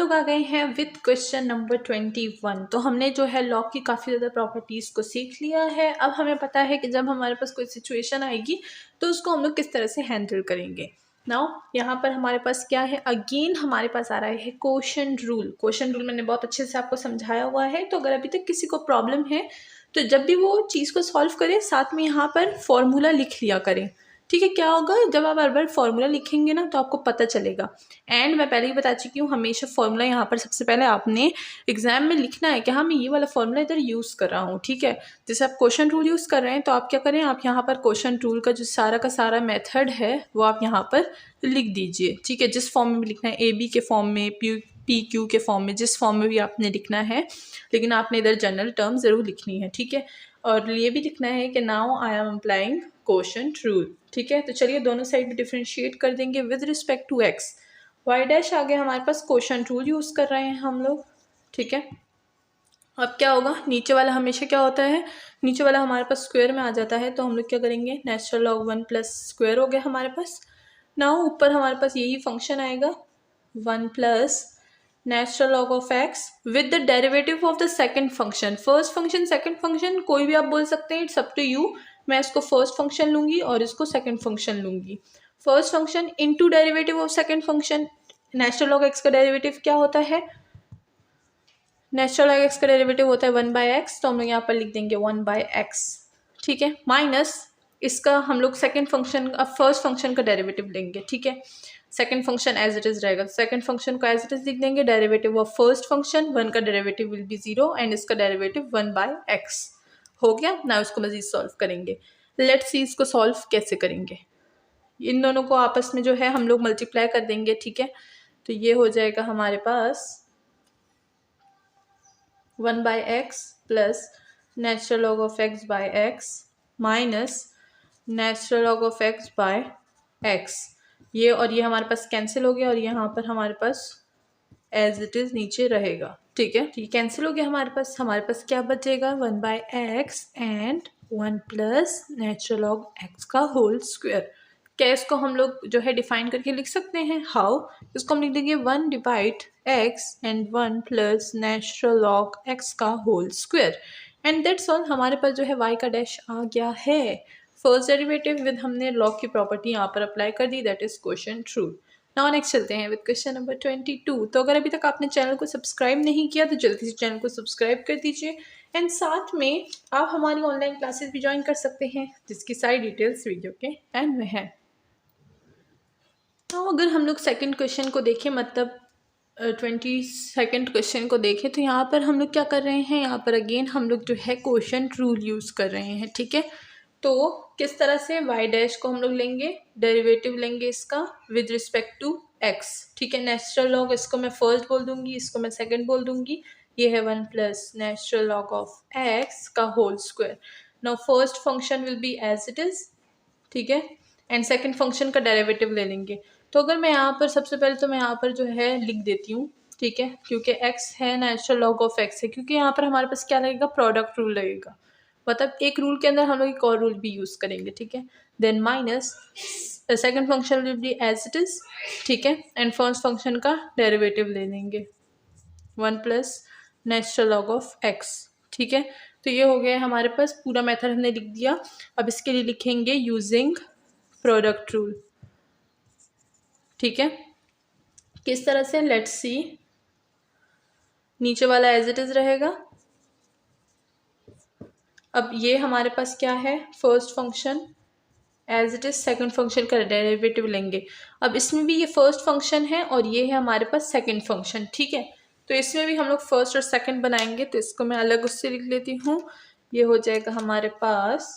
लोग आ गए हैं विद क्वेश्चन नंबर 21। तो हमने जो है लॉग की काफ़ी ज़्यादा प्रॉपर्टीज़ को सीख लिया है। अब हमें पता है कि जब हमारे पास कोई सिचुएशन आएगी तो उसको हम लोग किस तरह से हैंडल करेंगे। नाउ यहाँ पर हमारे पास क्या है, अगेन हमारे पास आ रहा है क्वोशंट रूल। क्वोशंट रूल मैंने बहुत अच्छे से आपको समझाया हुआ है। तो अगर अभी तक किसी को प्रॉब्लम है तो जब भी वो चीज़ को सॉल्व करें साथ में यहाँ पर फॉर्मूला लिख लिया करें। ठीक है, क्या होगा जब आप बार बार फॉर्मूला लिखेंगे ना तो आपको पता चलेगा। एंड मैं पहले ही बता चुकी हूँ, हमेशा फॉर्मूला यहाँ पर सबसे पहले आपने एग्जाम में लिखना है कि हाँ मैं ये वाला फॉर्मूला इधर यूज़ कर रहा हूँ। ठीक है, जैसे आप क्वोशंट रूल यूज़ कर रहे हैं तो आप क्या करें, आप यहाँ पर क्वोशंट रूल का जो सारा का सारा मेथड है वो आप यहाँ पर लिख दीजिए। ठीक है, जिस फॉर्म में भी लिखना है, ए बी के फॉर्म में, पी क्यू के फॉर्म में, जिस फॉर्म में भी आपने लिखना है, लेकिन आपने इधर जनरल टर्म ज़रूर लिखनी है। ठीक है, और ये भी लिखना है कि now I am applying quotient rule. ठीक है, तो चलिए दोनों साइड में डिफ्रेंशिएट कर देंगे with respect to X. Y dash आगे हमारे पास क्वोशंट रूल यूज़ कर रहे हैं हम लोग। ठीक है, अब क्या होगा, नीचे वाला हमेशा क्या होता है, नीचे वाला हमारे पास स्क्वायर में आ जाता है। तो हम लोग क्या करेंगे, नेचुरल लॉग 1 प्लस स्क्वायर हो गया हमारे पास। नाउ ऊपर हमारे पास यही फंक्शन आएगा 1 plus natural log of x with the derivative of the second function. First function second function कोई भी आप बोल सकते हैं, इट्स अप टू यू। मैं इसको फर्स्ट फंक्शन लूंगी और इसको सेकंड फंक्शन लूंगी। First function into derivative of second function. Natural log x का डेरिवेटिव क्या होता है, नेचुरल लॉग एक्स का डेरिवेटिव होता है 1/x। तो हम लोग यहाँ पर लिख देंगे 1/x। ठीक है, माइनस इसका हम लोग सेकंड फंक्शन, अब फर्स्ट फंक्शन का डेरिवेटिव लेंगे। ठीक है, second function as it is रहेगा, सेकंड फंक्शन को एज इट इज लिख देंगे। डेरिवेटिव ऑफ फर्स्ट फंक्शन 1 का डेरिवेटिव विल बी 0 एंड इसका डेरिवेटिव 1/x हो गया ना। इसको मजीद सॉल्व करेंगे। लेट्स सी इसको सॉल्व कैसे करेंगे। इन दोनों को आपस में जो है हम लोग मल्टीप्लाई कर देंगे। ठीक है, तो ये हो जाएगा हमारे पास 1/x plus natural log of x by x minus natural log of x by x। ये और ये हमारे पास कैंसिल हो गया और यहाँ पर हमारे पास एज इट इज नीचे रहेगा। ठीक है, ये कैंसिल हो गया हमारे पास क्या बचेगा, 1/x and 1 plus natural log x का होल स्क्वायर। क्या इसको हम लोग जो है डिफाइन करके लिख सकते हैं, हाउ, इसको हम लिख देंगे 1/x and 1 plus natural log x का whole square. And that's all. हमारे पास जो है y का डैश आ गया है। फर्स्ट डेरिवेटिव विद हमने लॉग की प्रॉपर्टी यहाँ पर अप्लाई कर दी, that is quotient rule. Now next चलते हैं विद क्वेश्चन नंबर 22। तो अगर अभी तक आपने चैनल को सब्सक्राइब नहीं किया तो जल्दी से चैनल को सब्सक्राइब कर दीजिए। एंड साथ में आप हमारी ऑनलाइन क्लासेस भी ज्वाइन कर सकते हैं जिसकी सारी डिटेल्स वीडियो के एंड में है। तो अगर हम लोग सेकंड क्वेश्चन को देखें, मतलब 22nd क्वेश्चन को देखें, तो यहाँ पर हम लोग क्या कर रहे हैं, यहाँ पर अगेन हम लोग जो है क्वोशंट रूल यूज़ कर रहे हैं। ठीक है, तो किस तरह से, y डैश को हम लोग लेंगे, डेरिवेटिव लेंगे इसका विद रिस्पेक्ट टू x। ठीक है, नेचुरल लॉग इसको मैं फर्स्ट बोल दूंगी, इसको मैं सेकंड बोल दूंगी। ये है 1 plus natural log of x का whole square. Now first function will be as it is. ठीक है, एंड सेकंड फंक्शन का डेरिवेटिव ले लेंगे। तो अगर मैं यहाँ पर सबसे पहले तो मैं यहाँ पर जो है लिख देती हूँ। ठीक है, क्योंकि x है, नेचुरल लॉग ऑफ x है, क्योंकि यहाँ पर हमारे पास क्या लगेगा, प्रोडक्ट रूल लगेगा। मतलब एक रूल के अंदर हम लोग एक और रूल भी यूज़ करेंगे। ठीक है, then minus second function will be as it is. ठीक है, एंड फर्स्ट फंक्शन का डेरिवेटिव ले लेंगे 1 plus natural log of x। ठीक है, तो ये हो गया हमारे पास, पूरा मेथड हमने लिख दिया। अब इसके लिए लिखेंगे यूजिंग प्रोडक्ट रूल। ठीक है, किस तरह से, लेट्स सी। नीचे वाला एज इट इज रहेगा। अब ये हमारे पास क्या है, first function as it is, second function का डेरिवेटिव लेंगे। अब इसमें भी ये फर्स्ट फंक्शन है और ये है हमारे पास सेकंड फंक्शन। ठीक है, तो इसमें भी हम लोग फर्स्ट और सेकंड बनाएंगे, तो इसको मैं अलग उससे लिख लेती हूँ। ये हो जाएगा हमारे पास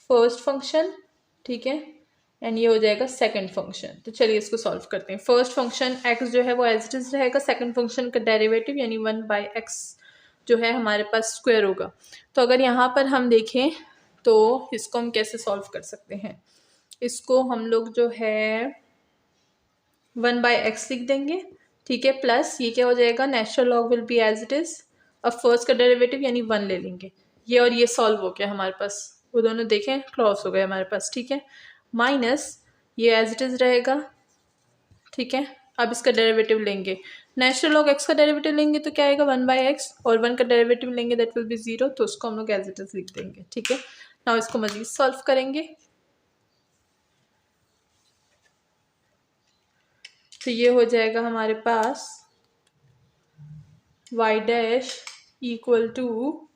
फर्स्ट फंक्शन। ठीक है, एंड ये हो जाएगा सेकंड फंक्शन। तो चलिए इसको सॉल्व करते हैं। फर्स्ट फंक्शन x जो है वो एज इट इज रहेगा, सेकंड फंक्शन का डेरिवेटिव यानी 1/x जो है हमारे पास स्क्वायर होगा। तो अगर यहाँ पर हम देखें तो इसको हम कैसे सॉल्व कर सकते हैं, इसको हम लोग जो है 1/x लिख देंगे। ठीक है, प्लस ये क्या हो जाएगा, natural log will be as it is. अब फर्स्ट का डेरिवेटिव यानी 1 ले लेंगे। ये और ये सॉल्व हो गया हमारे पास, वो दोनों देखें क्रॉस हो गए हमारे पास। ठीक है, माइनस ये एज इट इज रहेगा। ठीक है, अब इसका डेरिवेटिव लेंगे, नेचुरल लॉग एक्स का डेरिवेटिव लेंगे तो क्या आएगा 1/x, और 1 का डेरिवेटिव लेंगे दैट विल बी 0, तो उसको हम लोग एज इट इज लिख देंगे। ठीक है, नाउ इसको मजीद सॉल्व करेंगे। तो ये हो जाएगा हमारे पास y डैश इक्वल टू,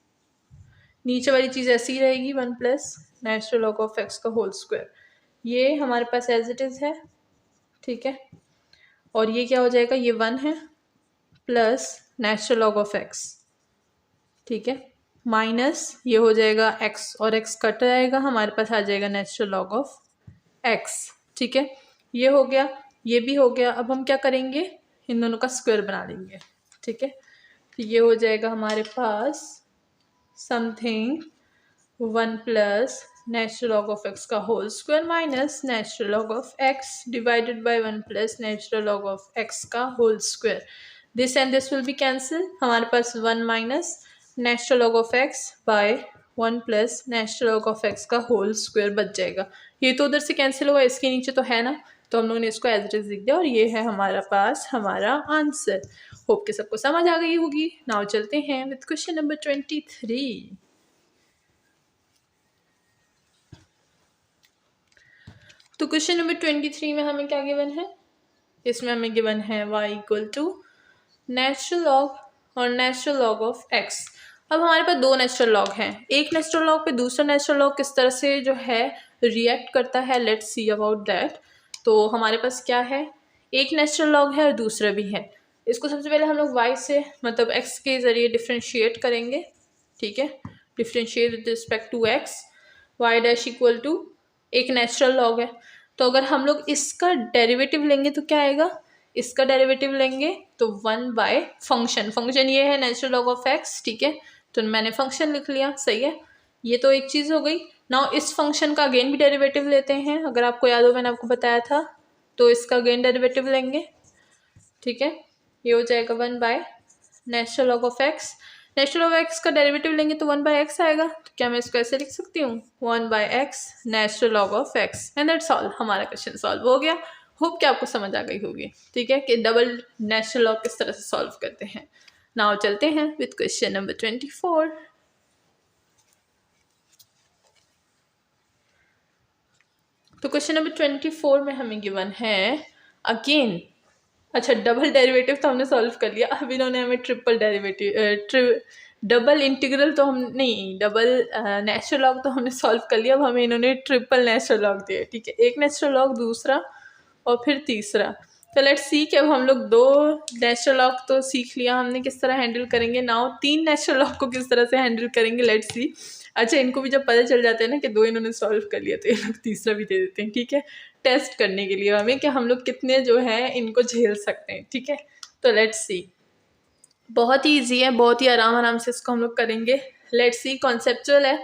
नीचे वाली चीज़ ऐसी ही रहेगी 1 plus natural log of x का होल स्क्वायर, ये हमारे पास एज इट इज़ है। ठीक है, और ये क्या हो जाएगा, ये 1 है plus natural log of x. ठीक है, माइनस ये हो जाएगा x, और x कट जाएगा, हमारे पास आ जाएगा नेचुरल लॉग ऑफ x। ठीक है, ये हो गया, ये भी हो गया। अब हम क्या करेंगे, इन दोनों का स्क्वायर बना लेंगे। ठीक है, तो ये हो जाएगा हमारे पास something 1 plus natural log of x का whole square minus natural log of x divided by 1 plus natural log of x का whole square. This and this will be cancel, हमारे पास 1 minus natural log of x by 1 plus natural log of x का whole square बच जाएगा। ये तो उधर से कैंसिल होगा, इसके नीचे तो है ना, तो हम लोगों ने इसको एज इट इज लिख दिया, और ये है हमारा पास हमारा आंसर। होप के सबको समझ आ गई होगी। नाउ चलते हैं विद क्वेश्चन नंबर 23। तो क्वेश्चन नंबर 23 में हमें क्या गिवन है, इसमें हमें गिवन है y equal to natural log और नेचुरल लॉग ऑफ x। अब हमारे पास दो नेचुरल लॉग हैं, एक नेचुरल लॉग पे दूसरा नेचुरल लॉग किस तरह से जो है रिएक्ट करता है, लेट्स सी अबाउट दैट। तो हमारे पास क्या है, एक नेचुरल लॉग है और दूसरा भी है। इसको सबसे पहले हम लोग y से मतलब x के ज़रिए डिफ्रेंशिएट करेंगे। ठीक है, differentiate with respect to x, y dash equal to एक नेचुरल लॉग है, तो अगर हम लोग इसका डेरिवेटिव लेंगे तो क्या आएगा, इसका डेरिवेटिव लेंगे तो 1 बाय फंक्शन, फंक्शन ये है नेचुरल लॉग ऑफ x। ठीक है, तो मैंने फंक्शन लिख लिया, सही है, ये तो एक चीज़ हो गई। नाउ इस फंक्शन का अगेन भी डेरिवेटिव लेते हैं, अगर आपको याद हो मैंने आपको बताया था, तो इसका अगेन डेरिवेटिव लेंगे। ठीक है, ये हो जाएगा 1 by natural log of x, natural log x का डेरिवेटिव लेंगे तो 1 बाय एक्स आएगा, तो क्या मैं इसको ऐसे लिख सकती हूँ 1 by X natural log of X, and that's all, हमारा क्वेश्चन सॉल्व हो गया। होप कि आपको समझ आ गई होगी। ठीक है, कि डबल नेचुरल लॉग किस तरह से सॉल्व करते हैं। नाउ चलते हैं विद क्वेश्चन नंबर 24। तो क्वेश्चन नंबर 24 में हमें गिवन है अगेन, अच्छा डबल डेरिवेटिव तो हमने सॉल्व कर लिया, अब इन्होंने हमें ट्रिपल डेरिवेटिव डबल इंटीग्रल तो हम नहीं, डबल नेचुरल लॉग तो हमने सॉल्व कर लिया, अब हमें इन्होंने ट्रिपल नेचुरल लॉग दिया। ठीक है, एक नेचुरल लॉग, दूसरा और फिर तीसरा। तो लेट्स सी कि अब हम लोग दो नेचुरल लॉग तो सीख लिया हमने किस तरह हैंडल करेंगे, नाउ तीन नेचुरल लॉग को किस तरह से हैंडल करेंगे, लेट्स सी। अच्छा, इनको भी जब पता चल जाता है ना कि दो इन्होंने सॉल्व कर लिया, तो ये लोग तीसरा भी दे देते हैं। ठीक है, टेस्ट करने के लिए हमें कि हम लोग कितने जो है इनको झेल सकते हैं। ठीक है, तो लेट्स सी, बहुत ही ईजी है, बहुत ही आराम से इसको हम लोग करेंगे। लेट्स सी, कॉन्सेप्चुअल है,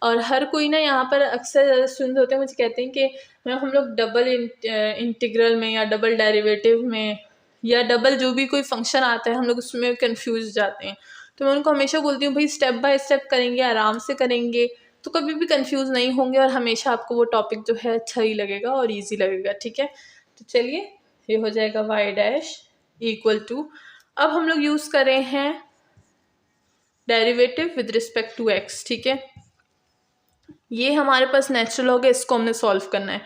और हर कोई ना यहाँ पर अक्सर स्टूडेंट होते हैं मुझे कहते हैं कि मैम हम लोग डबल इंटीग्रल में या डबल डेरिवेटिव में या डबल जो भी कोई फंक्शन आता है हम लोग उसमें कंफ्यूज जाते हैं। तो मैं उनको हमेशा बोलती हूँ भाई स्टेप बाय स्टेप करेंगे, आराम से करेंगे, तो कभी भी कंफ्यूज नहीं होंगे, और हमेशा आपको वो टॉपिक जो है अच्छा ही लगेगा और ईजी लगेगा। ठीक है, तो चलिए, ये हो जाएगा वाई डैश इक्वल टू, अब हम लोग यूज़ कर रहे हैं derivative with respect to X. ठीक है, ये हमारे पास नेचुरल लॉग है, इसको हमने सॉल्व करना है।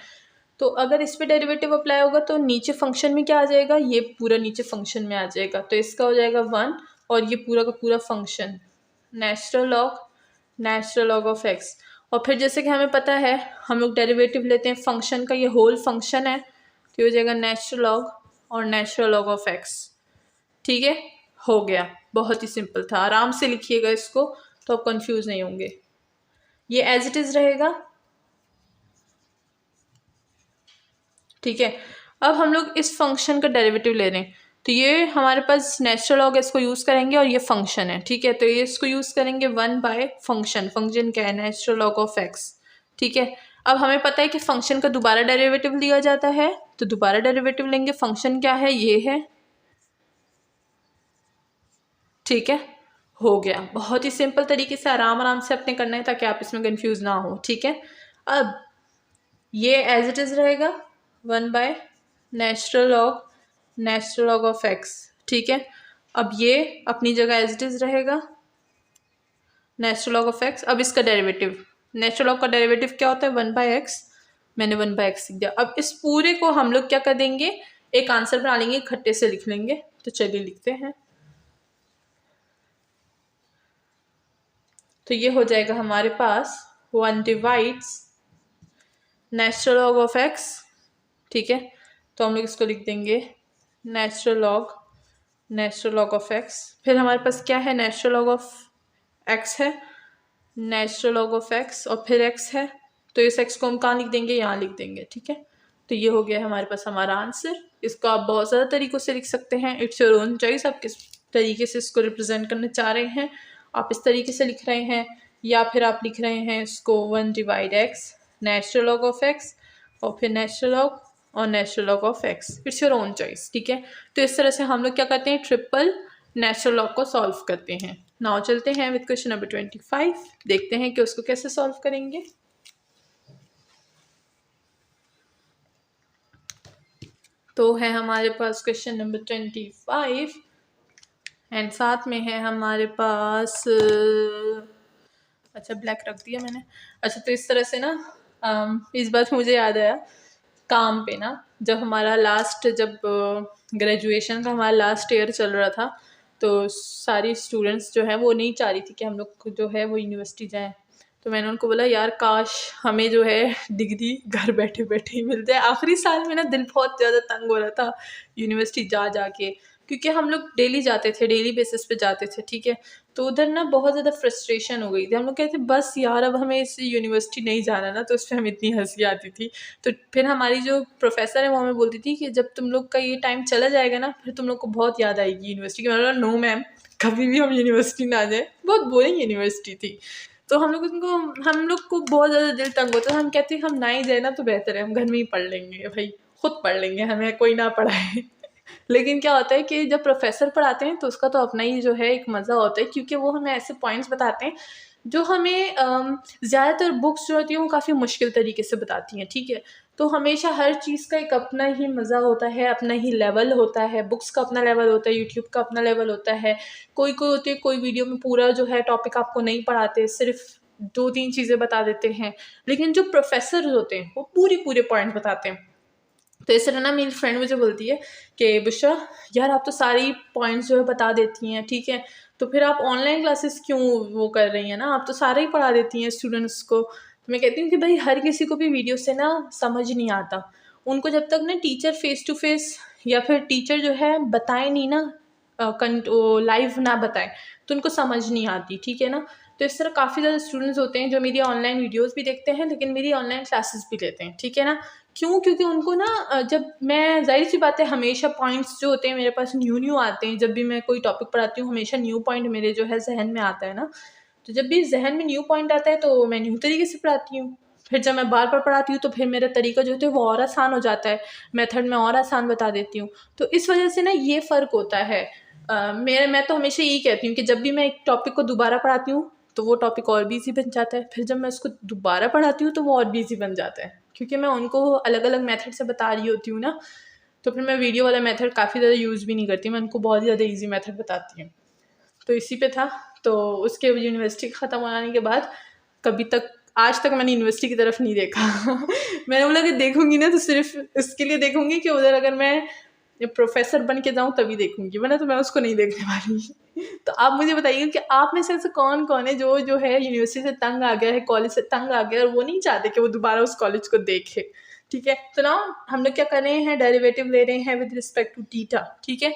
तो अगर इस पे डेरिवेटिव अप्लाई होगा तो नीचे फंक्शन में क्या आ जाएगा, ये पूरा नीचे फंक्शन में आ जाएगा, तो इसका हो जाएगा 1, और ये पूरा का पूरा function natural log of x. और फिर जैसे कि हमें पता है हम लोग डेरिवेटिव लेते हैं फंक्शन का, ये होल फंक्शन है, तो ये हो जाएगा नेचुरल लॉग और नेचुरल लॉग ऑफ एक्स। ठीक है, हो गया, बहुत ही सिंपल था, आराम से लिखिएगा इसको तो आप कंफ्यूज नहीं होंगे। ये एज इट इज रहेगा। ठीक है, अब हम लोग इस फंक्शन का डेरिवेटिव ले रहे हैं, तो ये हमारे पास नेचुरल लॉग है, इसको यूज़ करेंगे, और ये फंक्शन है। ठीक है, तो ये इसको यूज़ करेंगे 1 बाय फंक्शन, फंक्शन क्या है नेचुरल लॉग ऑफ एक्स। ठीक है, अब हमें पता है कि फंक्शन का दोबारा डेरिवेटिव लिया जाता है, तो दोबारा डेरिवेटिव लेंगे, फंक्शन क्या है, ये है। ठीक है, हो गया, बहुत ही सिंपल तरीके से आराम से अपने करना है ताकि आप इसमें कंफ्यूज ना हो। ठीक है, अब ये एज इट इज़ रहेगा 1 by natural log natural log of x, ठीक है। अब ये अपनी जगह एज इट इज रहेगा, नेचुरल लॉग ऑफ एक्स। अब इसका डेरिवेटिव, नेचुरल लॉग का डेरिवेटिव क्या होता है, 1/x, मैंने 1/x लिख दिया। अब इस पूरे को हम लोग क्या कर देंगे, एक आंसर बना लेंगे, इकट्ठे से लिख लेंगे। तो चलिए लिखते हैं। तो ये हो जाएगा हमारे पास 1 divides natural log of x, ठीक है। तो हम लोग इसको लिख देंगे नेचुरल लॉग ऑफ एक्स। फिर हमारे पास क्या है, नेचुरल लॉग ऑफ एक्स है, नेचुरल लॉग ऑफ एक्स और फिर एक्स है। तो इस एक्स को हम कहाँ लिख देंगे, यहाँ लिख देंगे, ठीक है। तो ये हो गया हमारे पास हमारा आंसर। इसको आप बहुत ज़्यादा तरीक़ों से लिख सकते हैं, इट्स योर ओन चॉइस, आप किस तरीके से इसको रिप्रेजेंट करना चाह रहे हैं। आप इस तरीके से लिख रहे हैं या फिर आप लिख रहे हैं इसको 1 divide x, natural log of x और फिर नेचुरल लॉग और natural log of x, it's your own choice, ठीक है। तो इस तरह से हम लोग क्या करते हैं, ट्रिपल नेचुरल लॉग को सॉल्व करते हैं। नाउ चलते हैं विद क्वेश्चन नंबर 25, देखते हैं कि उसको कैसे सॉल्व करेंगे। तो है हमारे पास क्वेश्चन नंबर 25 एंड साथ में है हमारे पास अच्छा ब्लैक रख दिया मैंने। अच्छा तो इस तरह से ना इस बात मुझे याद आया, काम पे ना जब हमारा लास्ट, जब ग्रेजुएशन का हमारा लास्ट ईयर चल रहा था, तो सारी स्टूडेंट्स जो है वो नहीं चाह रही थी कि हम लोग जो है वो यूनिवर्सिटी जाएं। तो मैंने उनको बोला यार काश हमें जो है डिग्री घर बैठे बैठे ही मिल जाए। आखिरी साल में ना दिल बहुत ज़्यादा तंग हो रहा था यूनिवर्सिटी जा के, क्योंकि हम लोग डेली जाते थे, डेली बेसिस पे जाते थे, ठीक है। तो उधर ना बहुत ज़्यादा फ्रस्ट्रेशन हो गई थी, हम लोग कहते बस यार अब हमें इस यूनिवर्सिटी नहीं जाना ना, तो उस पर हमें इतनी हंसी आती थी। तो फिर हमारी जो प्रोफेसर है वो हमें बोलती थी कि जब तुम लोग का ये टाइम चला जाएगा ना, फिर तुम लोग को बहुत याद आएगी यूनिवर्सिटी की। मैंने बोला नो मैम, कभी भी हम यूनिवर्सिटी ना जाए, बहुत बोरिंग यूनिवर्सिटी थी। तो हम लोग को बहुत ज़्यादा दिल तंग होता है, हम कहते हैं हम ना ही जाए ना तो बेहतर है, हम घर में ही पढ़ लेंगे भाई, खुद पढ़ लेंगे, हमें कोई ना पढ़ाए। लेकिन क्या होता है कि जब प्रोफेसर पढ़ाते हैं तो उसका तो अपना ही जो है एक मज़ा होता है, क्योंकि वो हमें ऐसे पॉइंट्स बताते हैं जो हमें ज़्यादातर बुक्स जो होती हैं वो काफ़ी मुश्किल तरीके से बताती हैं, ठीक है। तो हमेशा हर चीज़ का एक अपना ही मज़ा होता है, अपना ही लेवल होता है, बुक्स का अपना लेवल होता है, यूट्यूब का अपना लेवल होता है। कोई होती है, कोई वीडियो में पूरा जो है टॉपिक आपको नहीं पढ़ाते, सिर्फ 2-3 चीज़ें बता देते हैं। लेकिन जो प्रोफेसर होते हैं वो पूरे पॉइंट बताते हैं। तो इस तरह ना मेरी फ्रेंड मुझे बोलती है कि बुशरा यार आप तो सारी पॉइंट्स जो है बता देती हैं, ठीक है, तो फिर आप ऑनलाइन क्लासेस क्यों वो कर रही हैं ना, आप तो सारा ही पढ़ा देती हैं स्टूडेंट्स को। तो मैं कहती हूँ कि भाई हर किसी को भी वीडियो से ना समझ नहीं आता, उनको जब तक ना टीचर फेस टू फेस या फिर टीचर जो है बताए नहीं ना, लाइव ना बताए, तो उनको समझ नहीं आती, ठीक है ना। तो इस तरह काफ़ी ज़्यादा स्टूडेंट्स होते हैं जो मेरी ऑनलाइन वीडियोस भी देखते हैं, लेकिन मेरी ऑनलाइन क्लासेस भी लेते हैं, ठीक है ना। क्यों, क्योंकि उनको ना जब मैं, ज़ाहिर सी बात है, हमेशा पॉइंट्स जो होते हैं मेरे पास न्यू आते हैं। जब भी मैं कोई टॉपिक पढ़ाती हूँ हमेशा न्यू पॉइंट मेरे जो है जहन में आता है ना, तो जब भी जहन में न्यू पॉइंट आता है तो मैं न्यू तरीके से पढ़ाती हूँ। फिर जब मैं बार पढ़ाती हूँ तो फिर मेरा तरीका जो होता है वो और आसान हो जाता है, मेथड में और आसान बता देती हूँ। तो इस वजह से ना ये फ़र्क होता है। मैं तो हमेशा यही कहती हूँ कि जब भी मैं एक टॉपिक को दोबारा पढ़ाती हूँ तो वो टॉपिक और भी ईजी बन जाता है, फिर जब मैं उसको दोबारा पढ़ाती हूँ तो वो और भी ईजी बन जाता है, क्योंकि मैं उनको अलग अलग मेथड से बता रही होती हूँ ना। तो फिर मैं वीडियो वाला मेथड काफ़ी ज़्यादा यूज़ भी नहीं करती, मैं उनको बहुत ज़्यादा ईजी मेथड बताती हूँ। तो इसी पे था। तो उसके यूनिवर्सिटी ख़त्म होने के बाद कभी तक, आज तक मैंने यूनिवर्सिटी की तरफ नहीं देखा। मैंने बोला कि देखूंगी ना तो सिर्फ इसके लिए देखूंगी कि उधर अगर मैं प्रोफेसर बन के जाऊँ तभी देखूंगी, वरना तो मैं उसको नहीं देखने वाली। तो आप मुझे बताइए कि आप में से ऐसे कौन कौन है जो है यूनिवर्सिटी से तंग आ गया है, कॉलेज से तंग आ गया, और वो नहीं चाहते कि वो दोबारा उस कॉलेज को देखे, ठीक है। तो ना हम लोग क्या कर रहे हैं, डेरिवेटिव ले रहे हैं विद रिस्पेक्ट टू थीटा, ठीक है।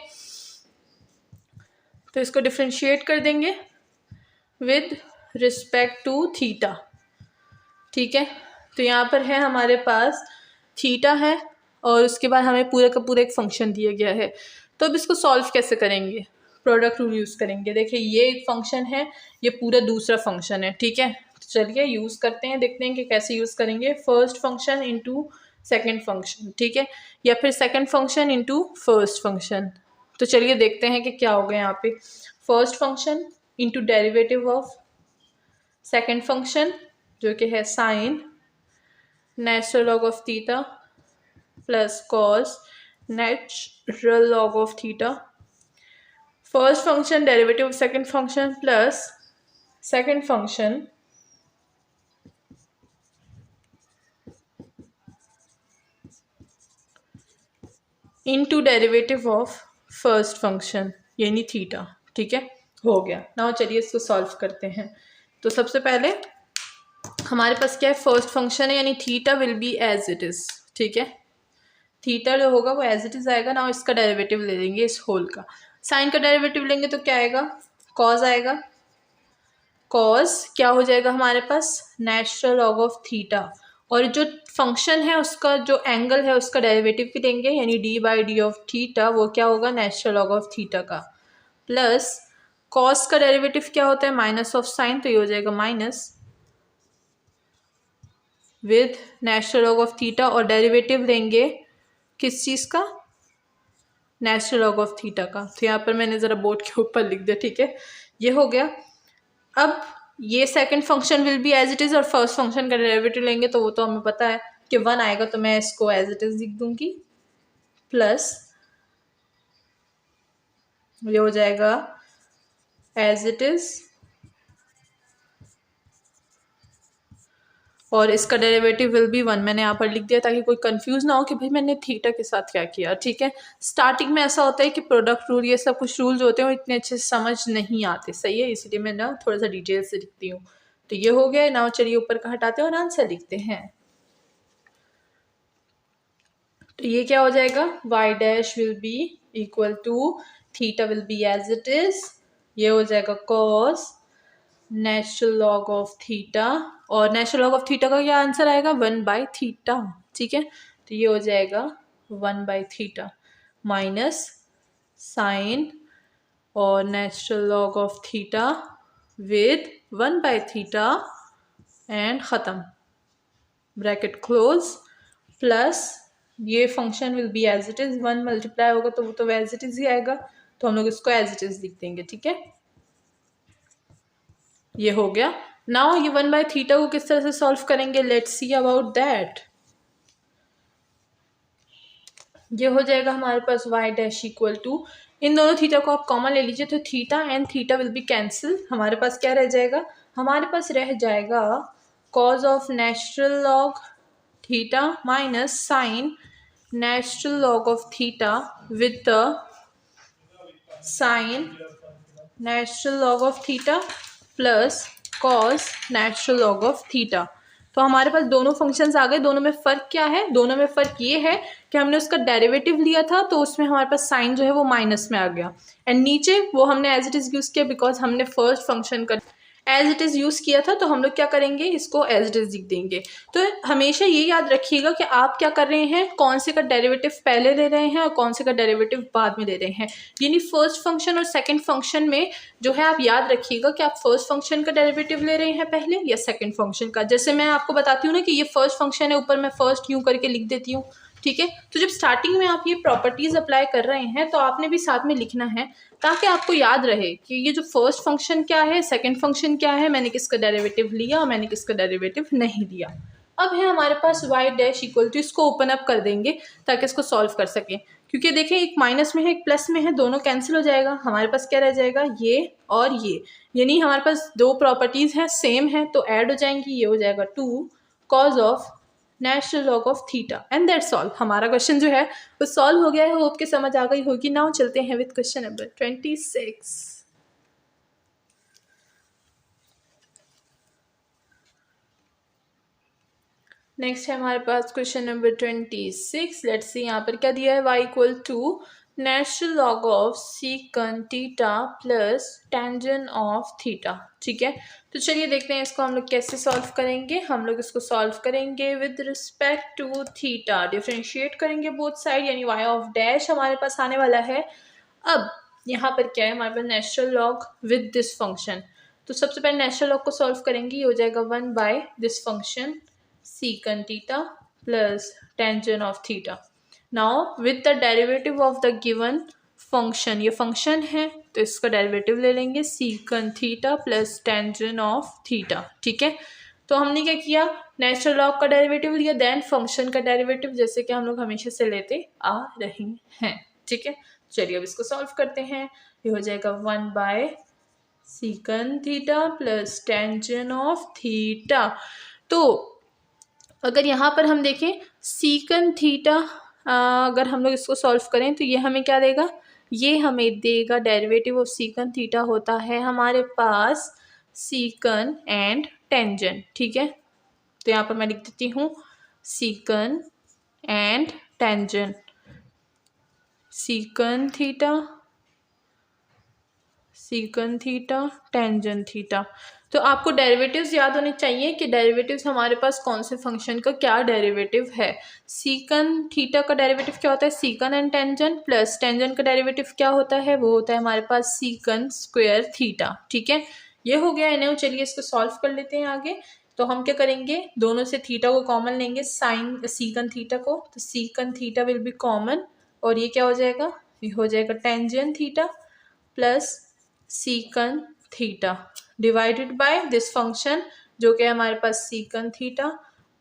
तो इसको डिफ्रेंशिएट कर देंगे विद रिस्पेक्ट टू थीटा, ठीक है। तो यहाँ पर है हमारे पास थीटा है और उसके बाद हमें पूरा का पूरा एक फंक्शन दिया गया है। तो अब इसको सॉल्व कैसे करेंगे, प्रोडक्ट रूल यूज़ करेंगे। देखिए ये एक फंक्शन है, ये पूरा दूसरा फंक्शन है, ठीक है। तो चलिए यूज़ करते हैं, देखते हैं कि कैसे यूज़ करेंगे। First function into second function, ठीक है, या फिर second function into first function. तो चलिए देखते हैं कि क्या होगा यहाँ पे। First function into derivative of second function जो कि है sine natural log of theta plus cos natural log of theta, first function derivative of second function plus second function into derivative of first function यानी theta. ठीक है, हो गया। Now चलिए इसको सॉल्व करते हैं। तो सबसे पहले हमारे पास क्या है, फर्स्ट फंक्शन है यानी theta will be as it is. ठीक है, थीटा जो होगा वो एज इट इज आएगा। नाउ इसका डेरिवेटिव ले लेंगे इस होल का। साइन का डेरिवेटिव लेंगे तो क्या आएगा, कॉज आएगा। कॉज क्या हो जाएगा हमारे पास, नेचुरल लॉग ऑफ थीटा, और जो फंक्शन है उसका जो एंगल है उसका डेरिवेटिव भी लेंगे यानी D by D of theta, वो क्या होगा, नेचुरल लॉग ऑफ थीटा का, प्लस कॉस का डेरिवेटिव क्या होता है, माइनस ऑफ साइन, तो ये हो जाएगा minus with natural log of theta, और डेरिवेटिव लेंगे किस चीज़ का, नेचुरल लॉग ऑफ थीटा का। तो यहाँ पर मैंने ज़रा बोर्ड के ऊपर लिख दिया। ठीक है, ये हो गया। अब ये second function will be as it is, और फर्स्ट फंक्शन का डेरिवेटिव लेंगे तो वो तो हमें पता है कि 1 आएगा, तो मैं इसको एज इट इज़ लिख दूंगी, प्लस ये हो जाएगा एज इट इज़, और इसका डेरिवेटिव विल बी 1। मैंने यहाँ पर लिख दिया ताकि कोई कंफ्यूज ना हो कि भाई मैंने थीटा के साथ क्या किया। ठीक है, स्टार्टिंग में ऐसा होता है कि प्रोडक्ट रूल ये सब कुछ रूल्स होते हैं वो इतने अच्छे से समझ नहीं आते। सही है, इसीलिए मैं ना थोड़ा सा डिटेल से लिखती हूँ। तो ये हो गया। नाउ चलिए ऊपर का हटाते हैं और आंसर लिखते हैं। तो ये क्या हो जाएगा, y dash will be equal to theta will be as it is, ये हो जाएगा cos natural log of theta, और नेचुरल लॉग ऑफ थीटा का क्या आंसर आएगा, 1/थीटा। ठीक है, तो ये हो जाएगा 1/थीटा माइनस साइन और natural log of theta with 1/थीटा एंड ख़त्म, ब्रैकेट क्लोज, प्लस ये function will be as it is, 1 multiply होगा तो वो तो एज इट इज़ ही आएगा, तो हम लोग इसको एज इट इज़ लिख देंगे। ठीक है, ये हो गया। नाउ ये 1/थीटा को किस तरह से सॉल्व करेंगे, लेट्स सी अबाउट दैट। ये हो जाएगा हमारे पास y डैश इक्वल टू, इन दोनों थीटा को आप कॉमन ले लीजिए तो theta and theta will be cancel. हमारे पास क्या रह जाएगा, हमारे पास रह जाएगा cos of natural log theta minus sine natural log of theta with the sine natural log of theta plus cos natural log of theta. तो हमारे पास दोनों फंक्शंस आ गए। दोनों में फ़र्क क्या है, दोनों में फ़र्क ये है कि हमने उसका डेरिवेटिव लिया था तो उसमें हमारे पास साइन जो है वो माइनस में आ गया, एंड नीचे वो हमने एज इट इज़ यूज़ किया बिकॉज हमने फर्स्ट फंक्शन का एज इट इज़ यूज़ किया था, तो हम लोग क्या करेंगे, इसको एज इट इज़ लिख देंगे। तो हमेशा ये याद रखिएगा कि आप क्या कर रहे हैं, कौन से का डेरिवेटिव पहले ले रहे हैं और कौन से का डेरिवेटिव बाद में ले रहे हैं। यानी फर्स्ट फंक्शन और सेकंड फंक्शन में जो है आप याद रखिएगा कि आप फर्स्ट फंक्शन का डेरिवेटिव ले रहे हैं पहले या सेकंड फंक्शन का। जैसे मैं आपको बताती हूँ ना कि ये फर्स्ट फंक्शन है, ऊपर मैं फर्स्ट यूँ करके लिख देती हूँ। ठीक है, तो जब स्टार्टिंग में आप ये प्रॉपर्टीज अप्लाई कर रहे हैं तो आपने भी साथ में लिखना है ताकि आपको याद रहे कि ये जो फर्स्ट फंक्शन क्या है, सेकंड फंक्शन क्या है, मैंने किसका डेरिवेटिव लिया और मैंने किसका डेरिवेटिव नहीं लिया। अब है हमारे पास y डैश इक्वल टू, इसको ओपन अप कर देंगे ताकि इसको सॉल्व कर सकें, क्योंकि देखें एक माइनस में है एक प्लस में है, दोनों कैंसिल हो जाएगा। हमारे पास क्या रह जाएगा, ये और ये, यानी हमारे पास दो प्रॉपर्टीज़ हैं सेम है तो ऐड हो जाएंगी। ये हो जाएगा 2 cause of natural log of theta and that's all. हमारा क्वेश्चन जो है वो सॉल्व हो गया है। होप के समझ आ गई होगी। नाउ चलते हैं विद क्वेश्चन नंबर 26। नेक्स्ट है हमारे पास क्वेश्चन नंबर 26। लेट्स सी यहाँ पर क्या दिया है, y equal to natural log of secant theta plus tangent of theta. ठीक है, तो चलिए देखते हैं इसको हम लोग कैसे सॉल्व करेंगे। हम लोग इसको सॉल्व करेंगे with respect to theta, differentiate करेंगे बोथ साइड, यानी y ऑफ डैश हमारे पास आने वाला है। अब यहाँ पर क्या है, हमारे पास natural log with this function, तो सबसे पहले नेचुरल लॉग को सॉल्व करेंगे। ये हो जाएगा 1 by this function secant theta plus tangent of theta. Now with the derivative of the given function, ये function है तो इसका डेरिवेटिव ले लेंगे secant theta plus tangent of theta। ठीक है, तो हमने क्या किया, नेचुरल लॉग का डेरिवेटिव लिया, देन फंक्शन का डेरिवेटिव, जैसे कि हम लोग हमेशा से लेते आ रहे हैं। ठीक है, चलिए अब इसको सॉल्व करते हैं। ये हो जाएगा 1/secant theta plus tangent of theta. तो अगर यहाँ पर हम देखें सीकन थीटा, अगर हम लोग इसको सॉल्व करें तो ये हमें क्या देगा, ये हमें देगा डेरिवेटिव ऑफ सीकन थीटा होता है हमारे पास सीकन एंड टेंजेंट। ठीक है, तो यहाँ पर मैं लिख देती हूँ secant and tangent, secant theta tangent theta. तो आपको डेरिवेटिव्स याद होने चाहिए कि डेरिवेटिव्स हमारे पास कौन से फंक्शन का क्या डेरिवेटिव है। सीकन थीटा का डेरिवेटिव क्या होता है, सीकन एंड टेंजेंट, प्लस टेंजेंट का डेरिवेटिव क्या होता है, वो होता है हमारे पास सीकन स्क्वायर थीटा। ठीक है, ये हो गया है। चलिए इसको सॉल्व कर लेते हैं आगे। तो हम क्या करेंगे, दोनों से थीटा को कॉमन लेंगे, साइन सीकन थीटा को, तो secant theta will be common, और ये क्या हो जाएगा, ये हो जाएगा tangent theta plus secant theta divided by this function जो कि हमारे पास secant theta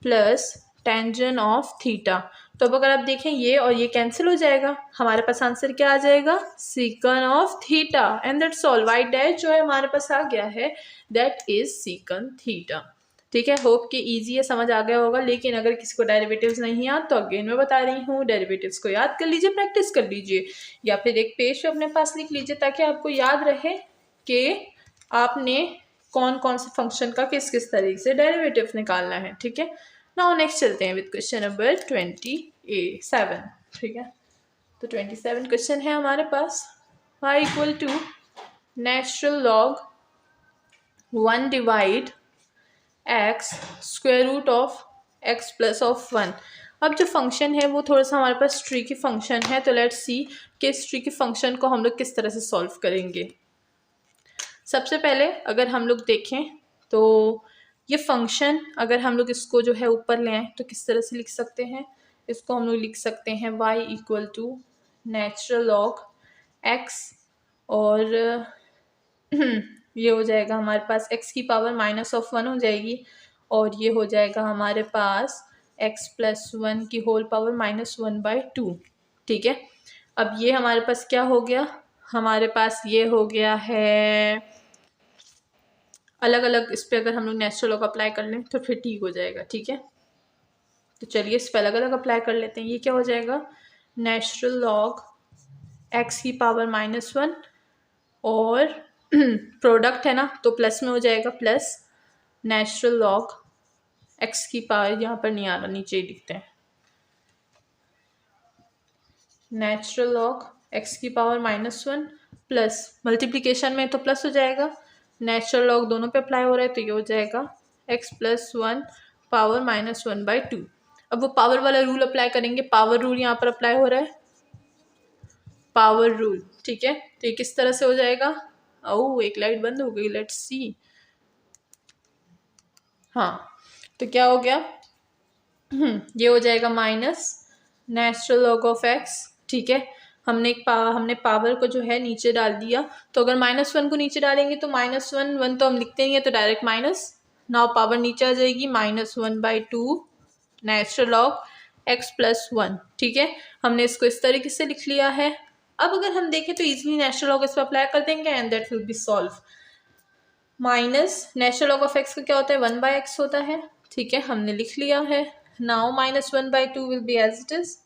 plus tangent of theta. तो अब अगर आप देखें ये और ये कैंसिल हो जाएगा, हमारे पास आंसर क्या आ जाएगा, secant of theta, and that's all. वाइट डैश जो है हमारे पास आ गया है, दैट इज सीकन थीटा। ठीक है, होप कि इजी है, समझ आ गया होगा। लेकिन अगर किसी को डेरिवेटिव्स नहीं याद तो अगेन मैं बता रही हूँ, डेरिवेटिव्स को याद कर लीजिए, प्रैक्टिस कर लीजिए, या फिर एक पेज पे अपने पास लिख लीजिए ताकि आपको याद रहे कि आपने कौन कौन से फंक्शन का किस किस तरीके से डेरिवेटिव निकालना है। ठीक है, नाउ नेक्स्ट चलते हैं विद क्वेश्चन नंबर 27। ठीक है, तो 27 क्वेश्चन है हमारे पास, y equal to natural log 1 divide x square root of x plus of 1। अब जो फंक्शन है वो थोड़ा सा हमारे पास ट्रिकी फंक्शन है, तो लेट्स सी कि इस ट्रिकी फंक्शन को हम लोग किस तरह से सॉल्व करेंगे। सबसे पहले अगर हम लोग देखें तो ये फंक्शन अगर हम लोग इसको जो है ऊपर ले आए तो किस तरह से लिख सकते हैं, इसको हम लोग लिख सकते हैं y equal to natural log x, और ये हो जाएगा हमारे पास x की पावर -1 हो जाएगी, और ये हो जाएगा हमारे पास x प्लस 1 की होल पावर -1/2। ठीक है, अब ये हमारे पास क्या हो गया, हमारे पास ये हो गया है अलग अलग, इस पर अगर हम लोग नेचुरल लॉग अप्लाई कर लें तो फिर ठीक हो जाएगा। ठीक है, तो चलिए इस पर अलग अलग अप्लाई कर लेते हैं। ये क्या हो जाएगा, नेचुरल लॉग x की पावर -1, और प्रोडक्ट है ना तो प्लस में हो जाएगा, प्लस नेचुरल लॉग x की पावर, यहाँ पर नहीं आ रहा, नीचे ही लिखते हैं, नेचुरल लॉग x की पावर -1 प्लस मल्टीप्लिकेशन में तो प्लस हो जाएगा, नेचुरल लॉग दोनों पे अप्लाई हो रहा है तो ये हो जाएगा x प्लस 1 पावर -1/2। अब वो पावर वाला रूल अप्लाई करेंगे, पावर रूल यहाँ पर अप्लाई हो रहा है, पावर रूल। ठीक है, तो ये किस तरह से हो जाएगा, ओह एक लाइट बंद हो गई, लेट्स सी। हाँ, तो क्या हो गया, ये हो जाएगा minus natural log of x। ठीक है, हमने पावर को जो है नीचे डाल दिया, तो अगर -1 को नीचे डालेंगे तो -1 तो हम लिखते नहीं है तो डायरेक्ट माइनस, नाउ पावर नीचे आ जाएगी, -1/2 नेचुरल लॉग x प्लस 1। ठीक है, हमने इसको इस तरीके से लिख लिया है। अब अगर हम देखें तो इजीली नेचुरल लॉग इस पर अप्लाई कर देंगे and that will be solve. Minus natural log of x का क्या होता है, 1/x होता है। ठीक है, हमने लिख लिया है। Now -1/2 will be as it is,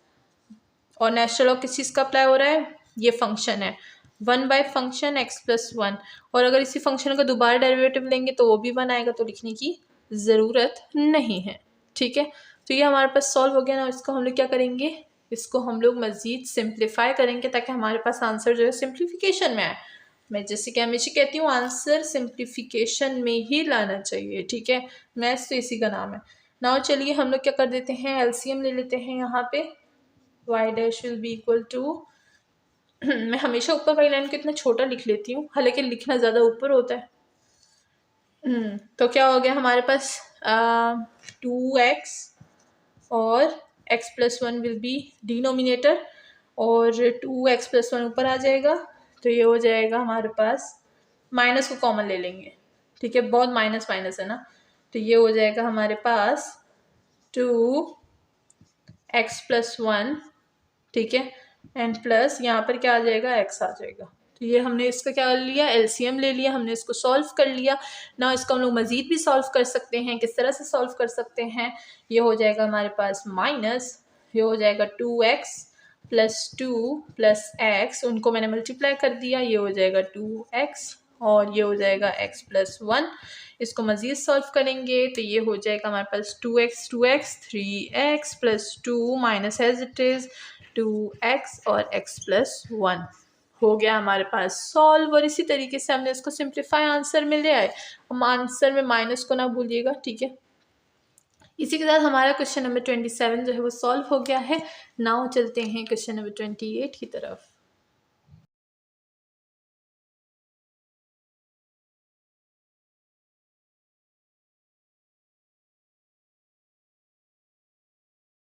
और नेचुरल लॉग किस चीज़ का अप्लाई हो रहा है, ये फंक्शन है 1/फंक्शन x प्लस 1, और अगर इसी फंक्शन का दोबारा डेरिवेटिव लेंगे तो वो भी 1 आएगा, तो लिखने की ज़रूरत नहीं है। ठीक है, तो ये हमारे पास सॉल्व हो गया ना। इसको हम लोग क्या करेंगे, इसको हम लोग मज़ीद सिंप्लीफाई करेंगे ताकि हमारे पास आंसर जो है सिंप्लीफिकेशन में आए। मैं जैसे कि हमेशा कहती हूँ, आंसर सिंप्लीफिकेशन में ही लाना चाहिए। ठीक है, मैथ्स तो इसी का नाम है। नाउ चलिए हम लोग क्या कर देते हैं, एलसीएम ले लेते हैं यहाँ पे, y dash will be equal to मैं हमेशा ऊपर वाली लाइन को इतना छोटा लिख लेती हूँ, हालांकि लिखना ज़्यादा ऊपर होता है। तो क्या हो गया हमारे पास 2x, और x plus 1 will be denominator, और 2x प्लस 1 ऊपर आ जाएगा, तो ये हो जाएगा हमारे पास, माइनस को कॉमन ले लेंगे। ठीक है, बहुत माइनस माइनस है ना, तो ये हो जाएगा हमारे पास 2x+1, ठीक है, एंड प्लस यहाँ पर क्या आ जाएगा, x आ जाएगा। तो ये हमने इसका क्या लिया, एलसीएम ले लिया, हमने इसको सॉल्व कर लिया ना। इसको हम लोग मज़ीद भी सॉल्व कर सकते हैं। किस तरह से सॉल्व कर सकते हैं, ये हो जाएगा हमारे पास माइनस, ये हो जाएगा 2x+2+x, उनको मैंने मल्टीप्लाई कर दिया, ये हो जाएगा 2x और ये हो जाएगा x+1। इसको मज़ीद सॉल्व करेंगे तो ये हो जाएगा हमारे पास 2x 3x+2 minus as it is 2x और x+1 हो गया हमारे पास सॉल्व। और इसी तरीके से हमने इसको सिंप्लीफाई आंसर में ले आए। हम आंसर में माइनस को ना भूलिएगा, ठीक है। इसी के साथ हमारा क्वेश्चन नंबर 27 जो है वो सॉल्व हो गया है। नाउ चलते हैं क्वेश्चन नंबर 28 की तरफ।